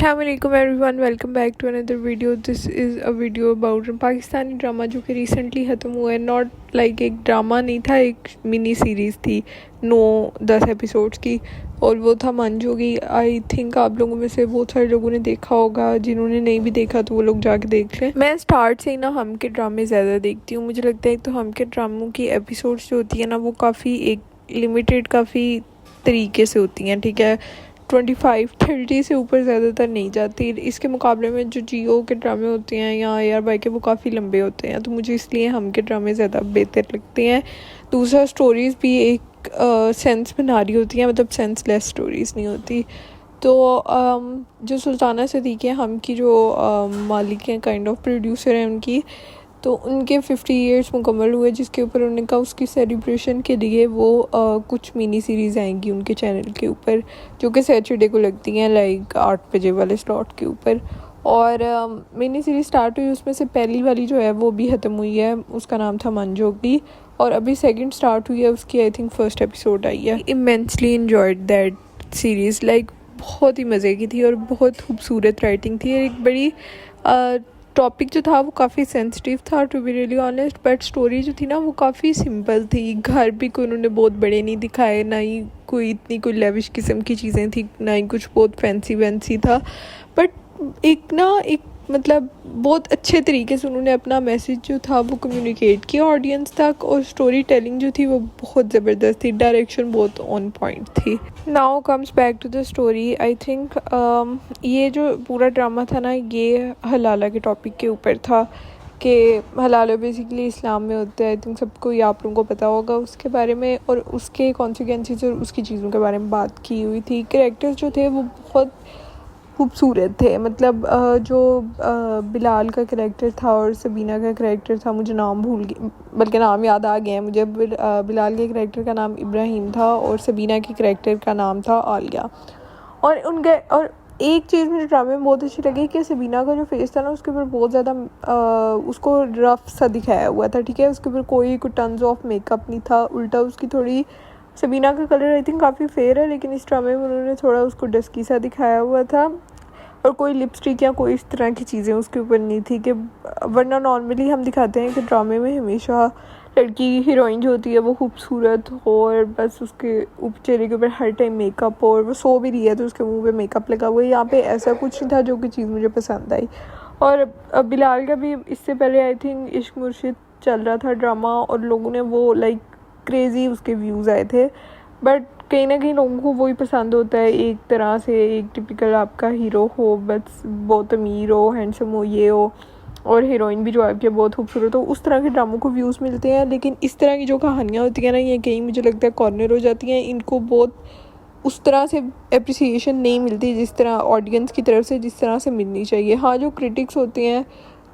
Assalamualaikum everyone, welcome back to another video. This is a video about Pakistani drama जो कि recently ख़त्म हुआ है. नॉट लाइक एक ड्रामा नहीं था, एक मिनी सीरीज़ थी 9-10 एपिसोड्स की, और वो था मंजोगी. आई थिंक आप लोगों में से बहुत सारे लोगों ने देखा होगा. जिन्होंने नहीं भी देखा तो वो लोग जाके देख लें. मैं स्टार्ट से ही ना हम के ड्रामे ज़्यादा देखती हूँ. मुझे लगता है तो हम के ड्रामों की एपिसोड्स जो होती है ना वो काफ़ी एक लिमिटेड काफ़ी तरीके से होती हैं. ठीक है, 25-30 से ऊपर ज़्यादातर नहीं जाती. इसके मुकाबले में जो जियो के ड्रामे होते हैं या AR के वो काफ़ी लंबे होते हैं, तो मुझे इसलिए हम के ड्रामे ज़्यादा बेहतर लगते हैं. दूसरा, स्टोरीज़ भी एक सेंस बना रही होती हैं, मतलब सेंसलेस स्टोरीज़ नहीं होती. तो जो सुल्ताना सदीक़ है, हम की जो मालिक हैं, काइंड ऑफ प्रोड्यूसर हैं उनकी, तो उनके 50 इयर्स मुकम्मल हुए, जिसके ऊपर उन्होंने कहा उसकी सेलिब्रेशन के लिए वो कुछ मिनी सीरीज़ आएंगी उनके चैनल के ऊपर, जो कि सैटरडे को लगती हैं, लाइक 8 बजे वाले स्लॉट के ऊपर. और मिनी सीरीज़ स्टार्ट हुई, उसमें से पहली वाली जो है वो भी ख़त्म हुई है. उसका नाम था मंजोगी, और अभी सेकंड स्टार्ट हुई है उसकी. आई थिंक फर्स्ट एपिसोड आई है. Immensely enjoyed that series. Like बहुत ही मज़े की थी और बहुत खूबसूरत राइटिंग थी. एक बड़ी टॉपिक जो था वो काफ़ी सेंसिटिव था, to be really honest, but story जो थी ना वो काफ़ी सिंपल थी. घर भी कोई उन्होंने बहुत बड़े नहीं दिखाए, ना ही कोई इतनी कोई लेविश किस्म की चीज़ें थी, ना ही कुछ बहुत फैंसी वैंसी था. बट एक मतलब बहुत अच्छे तरीके से उन्होंने अपना मैसेज जो था वो कम्युनिकेट किया ऑडियंस तक, और स्टोरी टेलिंग जो थी वो बहुत ज़बरदस्त थी. डायरेक्शन बहुत ऑन पॉइंट थी. Now comes back to the story. I think ये जो पूरा ड्रामा था ना, ये हलाला के टॉपिक के ऊपर था कि हलाला बेसिकली इस्लाम में होता है. आई थिंक सबको ये आप लोगों को पता होगा उसके बारे में, और उसके कॉन्सिक्वेंसेस और उसकी चीज़ों के बारे में बात की हुई थी. कैरेक्टर्स जो थे वो बहुत खूबसूरत थे. मतलब जो बिलाल का कैरेक्टर था और सबीना का कैरेक्टर था, मुझे नाम भूल गई, बल्कि नाम याद आ गया है मुझे. बिलाल के कैरेक्टर का नाम इब्राहिम था और सबीना के कैरेक्टर का नाम था आलिया. और एक चीज़ मुझे ड्रामे में बहुत अच्छी लगी कि सबीना का जो फेस था ना, उसके ऊपर बहुत ज़्यादा उसको रफ सा दिखाया हुआ था. ठीक है, उसके ऊपर कोई टन्स ऑफ मेकअप नहीं था. उल्टा उसकी थोड़ी, सबीना का कलर आई थिंक काफ़ी फेयर है, लेकिन इस ड्रामे में उन्होंने थोड़ा उसको डस्की सा दिखाया हुआ था. और कोई लिपस्टिक या कोई इस तरह की चीज़ें उसके ऊपर नहीं थी. कि वरना नॉर्मली हम दिखाते हैं कि ड्रामे में हमेशा लड़की हीरोइन जो होती है वो खूबसूरत हो और बस उसके चेहरे के ऊपर हर टाइम मेकअप हो, और वो सो भी रही है तो उसके मुंह पे मेकअप लगा हुआ है. यहाँ पे ऐसा कुछ नहीं था, जो कि चीज़ मुझे पसंद आई. और बिलाल का भी इससे पहले आई थिंक इश्क मुर्शिद चल रहा था ड्रामा, और लोगों ने वो लाइक क्रेज़ी उसके व्यूज़ आए थे. बट कहीं ना कहीं लोगों को वही पसंद होता है, एक तरह से एक टिपिकल आपका हीरो हो, बस बहुत अमीर हो, हैंडसम हो, ये हो, और हीरोइन भी जो आपके बहुत खूबसूरत हो. उस तरह के ड्रामों को व्यूज़ मिलते हैं. लेकिन इस तरह की जो कहानियाँ होती हैं ना, ये कहीं मुझे लगता है कॉर्नर हो जाती हैं. इनको बहुत उस तरह से एप्रिसिएशन नहीं मिलती जिस तरह ऑडियंस की तरफ से जिस तरह से मिलनी चाहिए. हाँ, जो क्रिटिक्स होते हैं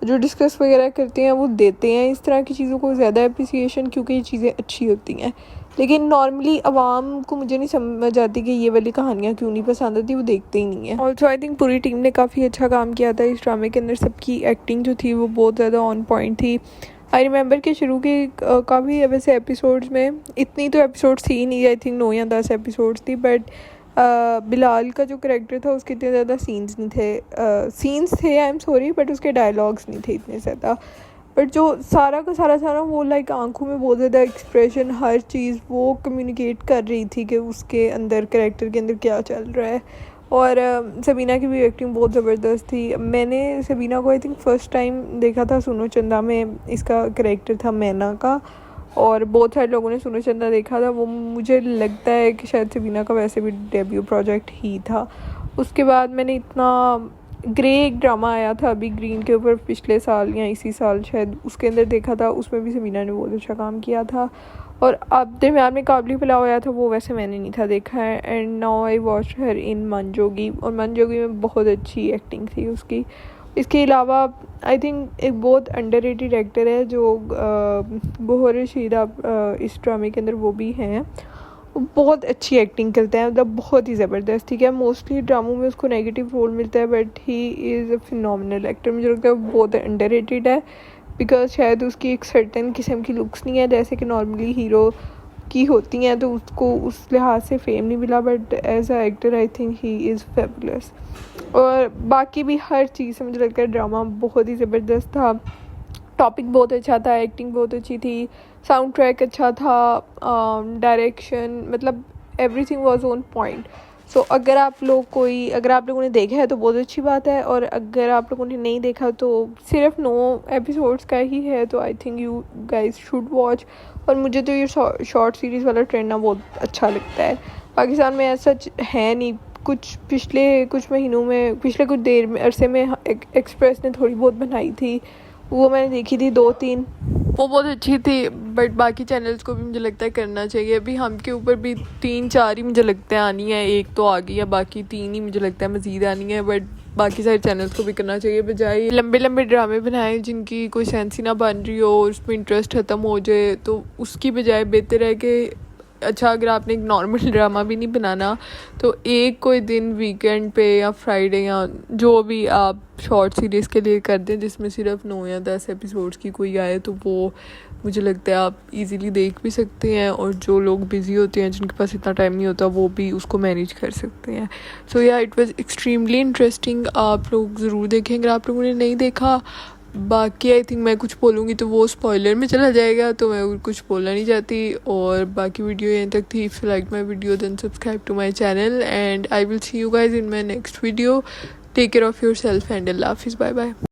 जो डिस्कस वगैरह करते हैं वो देते हैं इस तरह की चीज़ों को ज़्यादा एप्रिसिएशन, क्योंकि ये चीज़ें अच्छी होती हैं. लेकिन नॉर्मली आवाम को मुझे नहीं समझ आती कि ये वाली कहानियाँ क्यों नहीं पसंद आती, वो देखते ही नहीं है. ऑल्सो आई थिंक पूरी टीम ने काफ़ी अच्छा काम किया था इस ड्रामे के अंदर. सबकी एक्टिंग जो थी वो बहुत ज़्यादा ऑन पॉइंट थी. आई रिमेंबर कि शुरू के काफ़ी वैसे एपिसोड्स में, इतनी तो एपिसोड्स थी नहीं, आई थिंक 9 या 10 एपिसोड्स थी, बट बिलाल का जो करेक्टर था उसके इतने ज़्यादा सीन्स नहीं थे. सीन्स थे, आई एम सॉरी, बट उसके डायलॉग्स नहीं थे इतने ज़्यादा. बट जो सारा का सारा था ना, वो लाइक आंखों में बहुत ज़्यादा एक्सप्रेशन, हर चीज़ वो कम्युनिकेट कर रही थी कि उसके अंदर कैरेक्टर के अंदर क्या चल रहा है. और सबीना की भी एक्टिंग बहुत ज़बरदस्त थी. मैंने सबीना को आई थिंक फ़र्स्ट टाइम देखा था सुनो चंदा में. इसका कैरेक्टर था मैना का, और बहुत सारे लोगों ने सुनो चंदा देखा था. वो मुझे लगता है कि शायद सबीना का वैसे भी डेब्यू प्रोजेक्ट ही था. उसके बाद मैंने इतना ग्रे एक ड्रामा आया था अभी ग्रीन के ऊपर पिछले साल या इसी साल शायद, उसके अंदर देखा था. उसमें भी सबीना ने बहुत अच्छा काम किया था. और अब दरम्यान में काबली पुलाव आया था, वो वैसे मैंने नहीं था देखा है. एंड नाउ आई वॉच हर इन मंजोगी, और मंजोगी में बहुत अच्छी एक्टिंग थी उसकी. इसके अलावा आई थिंक एक बहुत अंडररेटेड एक्टर है जो गोहर रशीदा इस ड्रामे के अंदर वो भी हैं. बहुत अच्छी एक्टिंग करते हैं, मतलब बहुत ही ज़बरदस्त. ठीक है, मोस्टली ड्रामों में उसको नेगेटिव रोल मिलता है, but he is a phenomenal actor. मुझे लगता है बहुत अंडररेटेड है, बिकॉज शायद उसकी एक सर्टेन किस्म की लुक्स नहीं है जैसे कि नॉर्मली हीरो की होती हैं तो उसको उस लिहाज से फेम नहीं मिला, but as a actor I think he is fabulous. और बाकी भी हर चीज़ से मुझे लगता है ड्रामा बहुत ही ज़बरदस्त था। टॉपिक बहुत अच्छा था, एक्टिंग बहुत अच्छी थी, साउंड ट्रैक अच्छा था, डायरेक्शन, मतलब एवरीथिंग वाज ऑन पॉइंट। सो अगर आप लोगों ने देखा है तो बहुत अच्छी बात है, और अगर आप लोगों ने नहीं देखा तो सिर्फ 9 एपिसोड्स का ही है, तो I think you guys should watch. और मुझे तो ये शॉर्ट सीरीज़ वाला ट्रेंड ना बहुत अच्छा लगता है। पाकिस्तान में ऐसा है नहीं, पिछले कुछ देर में अरसे में एक्सप्रेस ने थोड़ी बहुत बनाई थी, वो मैंने देखी थी 2-3, वो बहुत अच्छी थी। बट बाकी चैनल्स को भी मुझे लगता है करना चाहिए। अभी हम के ऊपर भी 3-4 ही मुझे लगता है आनी है, एक तो आ गई है, बाकी 3 ही मुझे लगता है मज़ीद आनी है। बट बाकी सारे चैनल्स को भी करना चाहिए, बजाय लंबे लंबे ड्रामे बनाए जिनकी कोई सेंस ही ना बन रही हो और उसमें इंटरेस्ट ख़त्म हो जाए। तो उसकी बजाय बेहतर है कि अच्छा, अगर आपने एक नॉर्मल ड्रामा भी नहीं बनाना तो एक कोई दिन वीकेंड पे या फ्राइडे या जो भी आप शॉर्ट सीरीज़ के लिए कर दें जिसमें सिर्फ 9 या 10 एपिसोड्स की कोई आए, तो वो मुझे लगता है आप इजीली देख भी सकते हैं। और जो लोग बिज़ी होते हैं, जिनके पास इतना टाइम नहीं होता, वो भी उसको मैनेज कर सकते हैं। सो या इट वाज एक्सट्रीमली इंटरेस्टिंग। आप लोग ज़रूर देखें अगर आप लोगों ने नहीं देखा। बाकी आई थिंक मैं कुछ बोलूँगी तो वो स्पॉइलर में चला जाएगा, तो मैं कुछ बोलना नहीं चाहती। और बाकी वीडियो यहाँ तक थी। If you like my video then subscribe to my channel and I will see you guys in my next video. Take care of yourself and अल्लाह हाफिज़, बाय बाय।